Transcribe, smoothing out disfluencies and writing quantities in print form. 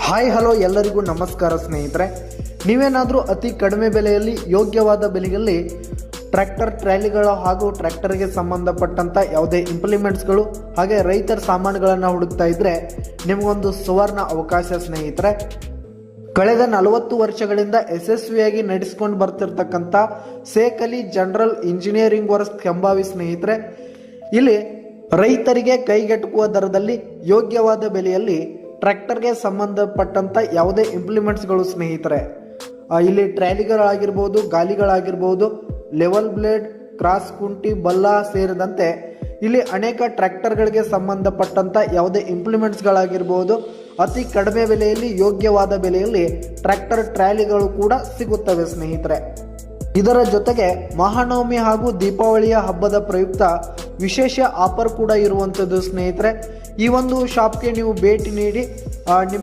Hi hello ಎಲ್ಲರಿಗೂ ನಮಸ್ಕಾರ ಸ್ನೇಹಿತರೆ. ನೀವೇನಾದರೂ ಅತಿ ಕಡಿಮೆ ಬೆಲೆಯಲ್ಲಿ ಯೋಗ್ಯವಾದ ಬೆಲೆಯಲ್ಲಿ ಟ್ರ್ಯಾಕ್ಟರ್ ಟ್ರಾಲಿಗಳು ಹಾಗೂ ಟ್ರ್ಯಾಕ್ಟರ್ಗೆ ಸಂಬಂಧಪಟ್ಟಂಥ ಯಾವುದೇ ಇಂಪ್ಲಿಮೆಂಟ್ಸ್ಗಳು ಹಾಗೆ ರೈತರ ಸಾಮಾನುಗಳನ್ನು ಹುಡುಕ್ತಾ ಇದ್ದರೆ ನಿಮಗೊಂದು ಸುವರ್ಣ ಅವಕಾಶ ಸ್ನೇಹಿತರೆ. ಕಳೆದ 40 ವರ್ಷಗಳಿಂದ ಯಶಸ್ವಿಯಾಗಿ ನಡೆಸಿಕೊಂಡು ಬರ್ತಿರ್ತಕ್ಕಂಥ ಸೇಕಲಿ ಜನರಲ್ ಇಂಜಿನಿಯರಿಂಗ್ ವರ್ಕ್ಸ್ ಕೆಂಬಾವಿ ಸ್ನೇಹಿತರೆ. ಇಲ್ಲಿ ರೈತರಿಗೆ ಕೈಗೆಟುಕುವ ದರದಲ್ಲಿ ಯೋಗ್ಯವಾದ ಬೆಲೆಯಲ್ಲಿ ಟ್ರ್ಯಾಕ್ಟರ್ಗೆ ಸಂಬಂಧಪಟ್ಟಂಥ ಯಾವುದೇ ಇಂಪ್ಲಿಮೆಂಟ್ಸ್ಗಳು ಸ್ನೇಹಿತರೆ. ಇಲ್ಲಿ ಟ್ರ್ಯಾಲಿಗಳಾಗಿರ್ಬೋದು, ಗಾಲಿಗಳಾಗಿರ್ಬೋದು, ಲೆವೆಲ್ ಬ್ಲೇಡ್, ಕ್ರಾಸ್ ಕುಂಟಿ, ಬಲ್ಲ ಸೇರಿದಂತೆ ಇಲ್ಲಿ ಅನೇಕ ಟ್ರ್ಯಾಕ್ಟರ್ಗಳಿಗೆ ಸಂಬಂಧಪಟ್ಟಂಥ ಯಾವುದೇ ಇಂಪ್ಲಿಮೆಂಟ್ಸ್ಗಳಾಗಿರ್ಬೋದು ಅತಿ ಕಡಿಮೆ ಬೆಲೆಯಲ್ಲಿ ಯೋಗ್ಯವಾದ ಬೆಲೆಯಲ್ಲಿ ಟ್ರ್ಯಾಕ್ಟರ್ ಟ್ರಾಲಿಗಳು ಕೂಡ ಸಿಗುತ್ತವೆ ಸ್ನೇಹಿತರೆ. ಇದರ ಜೊತೆಗೆ ಮಹಾನವಮಿ ಹಾಗೂ ದೀಪಾವಳಿಯ ಹಬ್ಬದ ಪ್ರಯುಕ್ತ ವಿಶೇಷ ಆಫರ್ ಕೂಡ ಇರುವಂಥದ್ದು ಸ್ನೇಹಿತರೆ. ಈ ಒಂದು ಶಾಪ್ಗೆ ನೀವು ಭೇಟಿ ನೀಡಿ